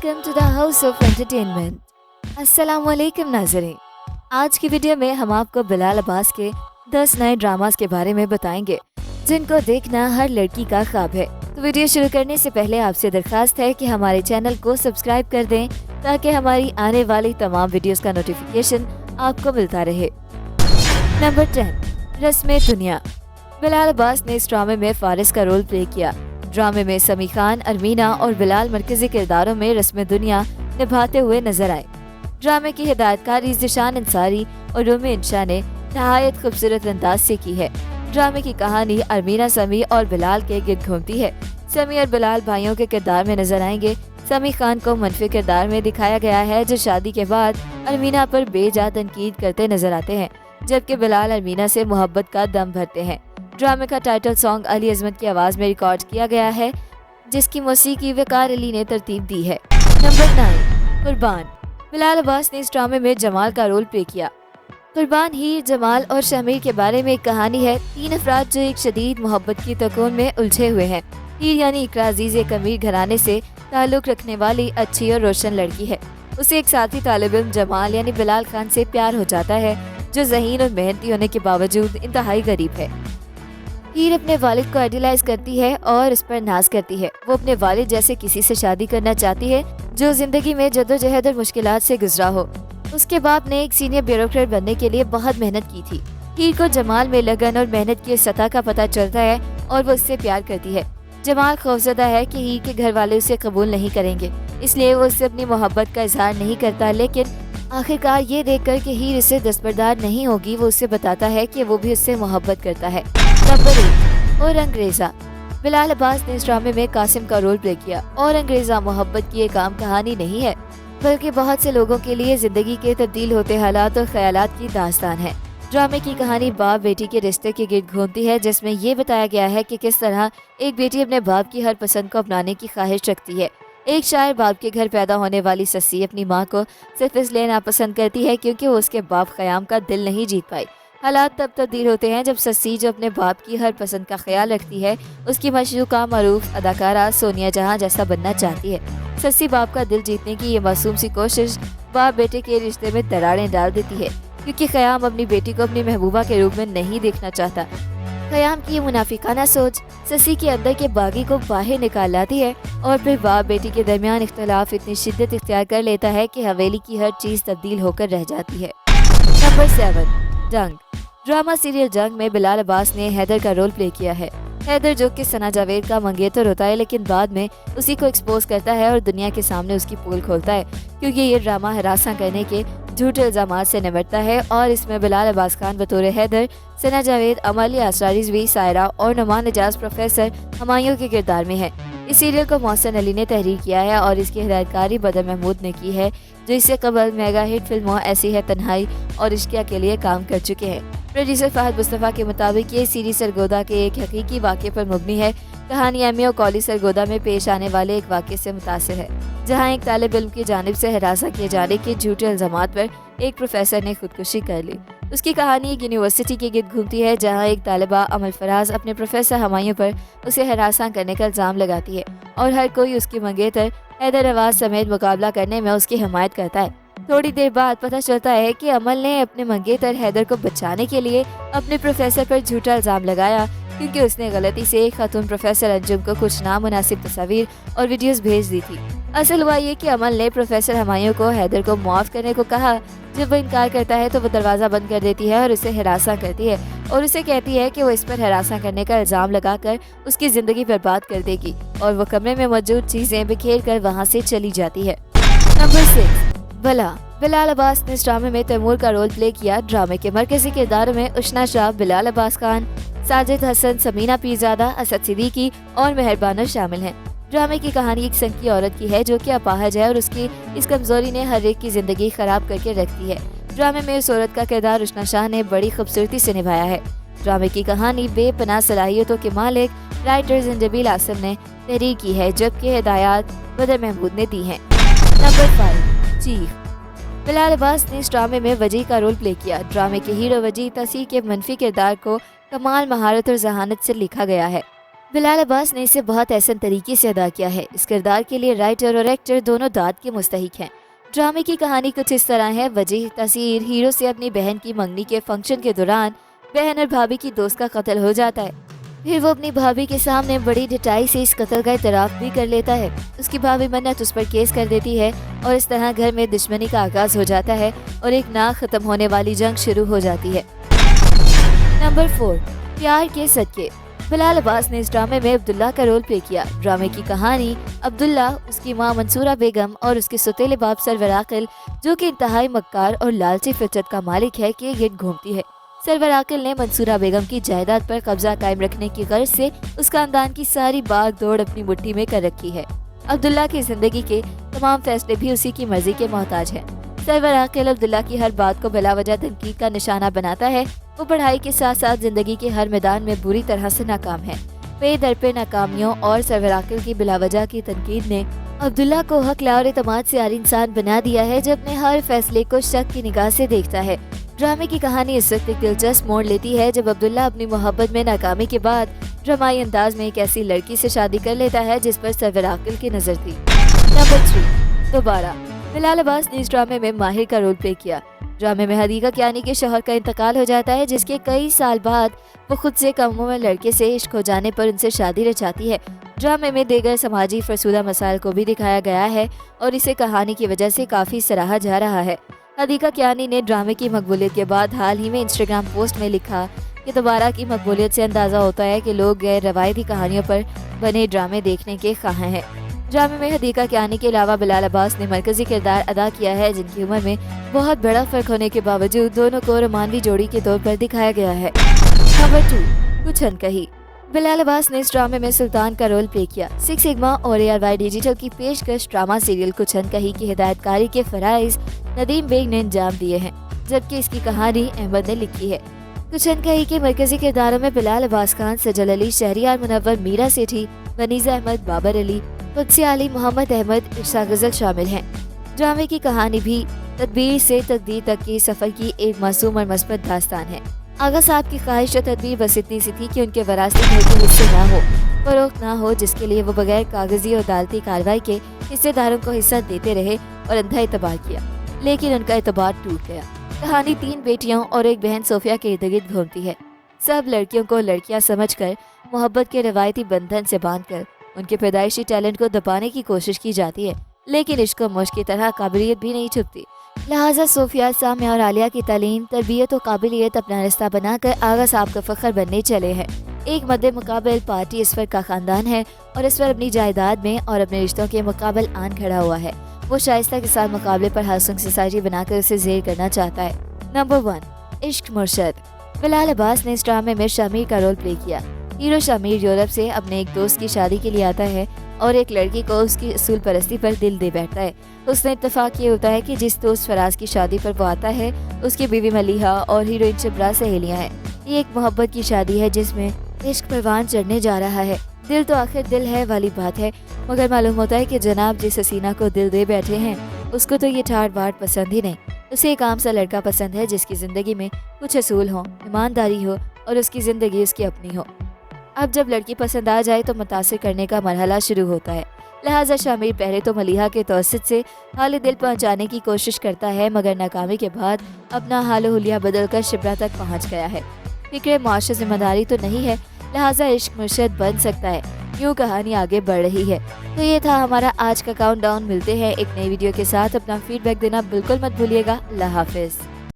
Welcome to the house of entertainment. अस्सलाम वालेकुम नाज़रीन। आज की वीडियो में हम आपको बिलाल अब्बास के 10 नए ड्रामास के बारे में बताएंगे जिनको देखना हर लड़की का ख्वाब है। तो वीडियो शुरू करने से पहले आपसे दरखास्त है कि हमारे चैनल को सब्सक्राइब कर दें ताकि हमारी आने वाली तमाम वीडियोस का नोटिफिकेशन आपको मिलता रहे। नंबर 10, रस्म दुनिया। बिलाल अब्बास ने इस ड्रामे में फारिस का रोल प्ले किया। ड्रामे में समी खान, अरमीना और बिलाल मरकजी किरदारों में रस्म दुनिया निभाते हुए नजर आए। ड्रामे की हिदायतकारी ज़िशान अंसारी और रूमी इंशा ने नहायत खूबसूरत अंदाज से की है। ड्रामे की कहानी अरमीना, समी और बिलाल के गिर्द घूमती है। समी और बिलाल भाइयों के किरदार में नजर आएंगे। समी खान को मनफी किरदार में दिखाया गया है जो शादी के बाद अरमीना पर बेजा तनकीद करते नजर आते हैं, जबकि बिलाल अरमीना से मोहब्बत का दम भरते हैं। ड्रामे का टाइटल सॉन्ग अली अजमत की आवाज़ में रिकॉर्ड किया गया है, जिसकी मौसीकी वकार अली ने तरतीब दी है। नंबर 9, कुर्बान। बिलाल अब्बास ने इस ड्रामे में जमाल का रोल प्ले किया। कुर्बान हीर, जमाल और शमीर के बारे में एक कहानी है। 3 अफराद जो एक शदीद मोहब्बत की तकून में उलझे हुए हैं। हीर यानी इकरा अजीज एक अमीर घराने से ताल्लुक़ रखने वाली अच्छी और रोशन लड़की है। उसे एक साथी तालिब इल्म जमाल यानी बिलाल खान से प्यार हो जाता है, जो ज़हीन और मेहनती होने के बावजूद इंतहाई गरीब है। हीर अपने वालिद को आइडियलाइज करती है और इस पर नाज करती है। वो अपने वालिद जैसे किसी से शादी करना चाहती है जो जिंदगी में जद्दोजहद और मुश्किलात से गुजरा हो। उसके बाप ने एक सीनियर ब्यूरोक्रेट बनने के लिए बहुत मेहनत की थी। हीर को जमाल में लगन और मेहनत की सतह का पता चलता है और वो उससे प्यार करती है। जमाल खौफजदा है कि हीर के घर वाले उसे कबूल नहीं करेंगे, इसलिए वो उससे अपनी मोहब्बत का इजहार नहीं करता। लेकिन आखिरकार ये देखकर कि हीर इससे दस्तबरदार नहीं होगी, वो उससे बताता है कि वो भी उससे मोहब्बत करता है। नंबर 1, और अंग्रेज़ा। बिलाल अब्बास ने इस ड्रामे में कासिम का रोल प्ले किया। और अंग्रेज़ा मोहब्बत की एक आम कहानी नहीं है, बल्कि बहुत से लोगों के लिए जिंदगी के तब्दील होते हालात और ख्यालात की दास्तान है। ड्रामे की कहानी बाप बेटी के रिश्ते के गिर्द घूमती है, जिसमें ये बताया गया है कि किस तरह एक बेटी अपने बाप की हर पसंद को अपनाने की ख्वाहिश रखती है। एक शायर बाप के घर पैदा होने वाली सस्सी अपनी माँ को सिर्फ इसलिए नापसंद करती है क्योंकि वो उसके बाप क़याम का दिल नहीं जीत पाई। हालात तब तब्दील होते हैं जब सस्सी, जो अपने बाप की हर पसंद का ख्याल रखती है, उसकी मशरूका मरूफ अदाकारा सोनिया जहां जैसा बनना चाहती है। सस्सी बाप का दिल जीतने की ये मासूम सी कोशिश बाप बेटे के रिश्ते में दरारें डाल देती है, क्योंकि क़याम अपनी बेटी को अपनी महबूबा के रूप में नहीं देखना चाहता। क़याम की ये मुनाफिकाना सोच सस्सी के अंदर के बागी को बाहर निकाल लाती है और फिर बाप बेटी के दरमियान इख्तलाफ इतनी शिद्दत इख्तियार कर लेता है कि हवेली की हर चीज़ तब्दील होकर रह जाती है। नंबर 7, जंग। ड्रामा सीरियल जंग में बिलाल अब्बास ने हैदर का रोल प्ले किया है। हैदर जो कि सना जावेद का मंगेतर होता है, लेकिन बाद में उसी को एक्सपोज करता है और दुनिया के सामने उसकी पोल खोलता है, क्योंकि ये ड्रामा हरासा करने के झूठे इल्जामात से निपटता है। और इसमें बिलाल अब्बास खान बतौर हैदर, सना जावेद, अमली असरार रिजवी, सायरा और नुमान एजाज प्रोफेसर हमायूं के किरदार में है। इस सीरियल को मोहसिन अली ने तहरीर किया है और इसकी हिदायतकारी बदर महमूद ने की है, जो इससे कबल मेगा हिट फिल्मों ऐसी है तन्हाई और इश्किया के लिए काम कर चुके हैं। प्रोड्यूसर फहद मुस्तफ़ा के मुताबिक ये सीरीज सरगोदा के एक हकीकी वाक़े पर मुबनी है। कहानी एमए कॉलेज सरगोदा में पेश आने वाले एक वाक़े से मुतासिर है, जहां एक तालिब इल्म की जानिब से हिरासा किए जाने के झूठे इल्ज़ामात पर एक प्रोफेसर ने खुदकुशी कर ली। उसकी कहानी एक यूनिवर्सिटी के गिर्द घूमती है, जहां एक तालिबा अमल फराज अपने प्रोफेसर हमायूं पर उसे हिरासा करने का इल्ज़ाम लगाती है और हर कोई उसकी मंगेतर हैदर अवाज समेत मुकाबला करने में उसकी हिमायत करता है। थोड़ी देर बाद पता चलता है कि अमल ने अपने मंगेतर हैदर को बचाने के लिए अपने प्रोफेसर पर झूठा इल्ज़ाम लगाया, क्योंकि उसने गलती से एक खातून प्रोफेसर अंजुम को कुछ नामुनासिब तस्वीर और वीडियोस भेज दी थी। असल हुआ ये कि अमल ने प्रोफेसर हमायूं को हैदर को मुआफ़ करने को कहा। जब वो इनकार करता है तो वो दरवाज़ा बंद कर देती है और उसे हिरासा करती है और उसे कहती है कि वो इस पर हिरासा करने का इल्ज़ाम लगाकर उसकी ज़िंदगी बर्बाद कर देगी, और वो कमरे में मौजूद चीज़ें बिखेर कर वहाँ से चली जाती है। नंबर 6, भला। बिलाल अब्बास ने इस ड्रामे में तैमूर का रोल प्ले किया। ड्रामे के मरकजी किरदारों में उशना शाह, बिलाल अब्बास खान, साजिद हसन, समीना पीरजादा, असद सिद्दीकी और मेहरबाना शामिल हैं। ड्रामे की कहानी एक संग की औरत की है जो कि अपाहज है और उसकी इस कमजोरी ने हर एक की जिंदगी खराब करके रखती है। ड्रामे में उस औरत का किरदार उशना शाह ने बड़ी खूबसूरती से निभाया है। ड्रामे की कहानी बेपनाह सलाहियतों के मालिक राइटर जिंदबील आसिम ने तहरीर की है, जबकि हिदायत बदर महमूद ने दी हैं। नंबर 5, चीख। बिलाल अब्बास ने इस ड्रामे में वजी का रोल प्ले किया। ड्रामे के हीरो वजी तसी के मनफी किरदार को कमाल महारत और जहानत से लिखा गया है। बिलाल अब्बास ने इसे बहुत एहसन तरीके से अदा किया है। इस किरदार के लिए राइटर और एक्टर दोनों दाद के मुस्तहिक हैं। ड्रामे की कहानी कुछ इस तरह है। वजीह तसीर हीरो से अपनी बहन की मंगनी के फंक्शन के दौरान बहन और भाभी की दोस्त का कत्ल हो जाता है। फिर वो अपनी भाभी के सामने बड़ी ढिठाई से इस कत्ल का इतराफ भी कर लेता है। उसकी भाभी मन्नत उस पर केस कर देती है और इस तरह घर में दुश्मनी का आगाज हो जाता है और एक ना खत्म होने वाली जंग शुरू हो जाती है। नंबर 4, प्यार के सदके। बिलाल अब्बास ने इस ड्रामे में अब्दुल्ला का रोल प्ले किया। ड्रामे की कहानी अब्दुल्ला, उसकी मां मंसूरा बेगम और उसके सौतेले बाप सरवर आकिल, जो कि इंतहाई मक्कार और लालची फितरत का मालिक है, के गिर्द घूमती है। सरवर आकिल ने मंसूरा बेगम की जायदाद पर कब्जा कायम रखने की गर्ज से उस खानदान की सारी बाग दौड़ अपनी मुट्ठी में कर रखी है। अब्दुल्ला की जिंदगी के तमाम फैसले भी उसी की मर्जी के मोहताज हैं। सरवर आकिल अब्दुल्ला की हर बात को बिलावजह तनकीद का निशाना बनाता है। वो पढ़ाई के साथ साथ जिंदगी के हर मैदान में बुरी तरह से नाकाम है। पे दर पे नाकामियों और सरवर आकिल की बिलावजह की तनकीद ने अब्दुल्ला को हकला और एतमाद से आरी इंसान बना दिया है, जो अपने हर फैसले को शक की निगाह से देखता है। ड्रामे की कहानी इस वक्त एक दिलचस्प मोड़ लेती है जब अब्दुल्ला अपनी मोहब्बत में नाकामी के बाद ड्रामाई अंदाज में एक ऐसी लड़की से शादी कर लेता है जिस पर सरवर आकिल की नजर थी। नंबर 3, दोबारा। बिलाल अब्बास ने इस ड्रामे में माहिर का रोल प्ले किया। ड्रामे में हदीका कियानी के शौहर का इंतकाल हो जाता है, जिसके कई साल बाद वो खुद से कम उम्र लड़के से इश्क हो जाने पर उनसे शादी रचाती है। ड्रामे में देगर समाजी फरसूदा मसाइल को भी दिखाया गया है और इसे कहानी की वजह से काफ़ी सराहा जा रहा है। हदीका कियानी ने ड्रामे की मकबूलियत के बाद हाल ही में इंस्टाग्राम पोस्ट में लिखा कि दोबारा की मकबूलियत से अंदाज़ा होता है कि लोग गैर रवायती कहानियों पर बने ड्रामे देखने के ख्वाह हैं। ड्रामे में हदीका कियानी के अलावा बिलाल अब्बास ने मरकजी किरदार अदा किया है, जिनकी उम्र में बहुत बड़ा फर्क होने के बावजूद दोनों को रोमानवी जोड़ी के तौर पर दिखाया गया है। नंबर 2, कुछ अनकही। बिलाल अब्बास ने इस ड्रामे में सुल्तान का रोल प्ले किया। 6 सिग्मा और ARY डिजिटल की पेशकश ड्रामा सीरियल कुछ अनकही की हिदायतकारी के फराइज नदीम बेग ने अंजाम दिए हैं, जबकि इसकी कहानी अहमद ने लिखी है। कुछ अनकही के मरकजी किरदारों में बिलाल अब्बास खान, सजल अली, शहरियार मुनव्वर, मीरा सेठी, वनीजा अहमद, बाबर अली, कुदसी अली, मोहम्मद अहमद, इर्शा गजल शामिल हैं। ड्रामे की कहानी भी तदबीर से तकदीर तक के सफर की एक मासूम और मस्बत दास्तान है। आगा साहब की ख्वाहिश और तदबीर बस इतनी सी थी कि उनके वरासती घर के हिस्से ना हो, फरोख्त ना हो, जिसके लिए वो बगैर कागजी और अदालती कार्रवाई के हिस्सेदारों को हिस्सा देते रहे और अंधा एतबार किया, लेकिन उनका एतबार टूट गया। कहानी 3 बेटियों और एक बहन सोफिया के इर्द गिर्द घूमती है। सब लड़कियों को लड़कियां समझकर मोहब्बत के रवायती बंधन से बांधकर उनके पैदाइशी टैलेंट को दबाने की कोशिश की जाती है, लेकिन इश्क और मुश्क की तरह काबिलियत भी नहीं छुपती। लिहाजा सोफिया, सामिया और आलिया की तालीम, तरबियत और काबिलियत अपना रिश्ता बनाकर आगा साहब का फख्र बनने चले हैं। एक मद्दे मुकाबल पार्टी इसफर का खानदान है और इसफर अपनी जायदाद में और अपने रिश्तों के मुकाबल आन खड़ा हुआ है। वो शाइस्ता के साथ मुकाबले पर हाउसिंग सोसाइटी बनाकर उसे जेर करना चाहता है। नंबर 1, इश्क मुर्शद। बिलाल अब्बास ने इस ड्रामे में शामिर का रोल प्ले किया। हीरो शामिर यूरोप से अपने एक दोस्त की शादी के लिए आता है और एक लड़की को उसकी असूल परस्ती पर दिल दे बैठता है। उसने इत्तेफाक ये होता है कि जिस दोस्त फराज की शादी पर वो आता है उसकी बीवी मलिहा और हीरोइन शिब्रा सहेलियां हैं। ये एक मोहब्बत की शादी है जिसमें इश्क परवान चढ़ने जा रहा है। दिल तो आखिर दिल है वाली बात है, मगर मालूम होता है कि जनाब जिस हसीना को दिल दे बैठे हैं उसको तो ये ठाट बाट पसंद ही नहीं। उसे एक आम सा लड़का पसंद है जिसकी जिंदगी में कुछ असूल हो, ईमानदारी हो और उसकी जिंदगी उसकी अपनी हो। अब जब लड़की पसंद आ जाए तो मुतासिर करने का मरहला शुरू होता है। लिहाजा शामिर पहले तो मलिहा के तवस्सुत से हाल दिल पहुंचाने की कोशिश करता है, मगर नाकामी के बाद अपना हाल हुलिया बदल कर शिब्रा तक पहुंच गया है। फिक्र मुआशरा जिम्मेदारी तो नहीं है, लिहाजा इश्क मुर्शद बन सकता है। यूँ कहानी आगे बढ़ रही है। तो ये था हमारा आज का काउंटडाउन। मिलते हैं एक नई वीडियो के साथ। अपना फीडबैक देना बिल्कुल मत भूलिएगा। अल्लाह हाफिज़।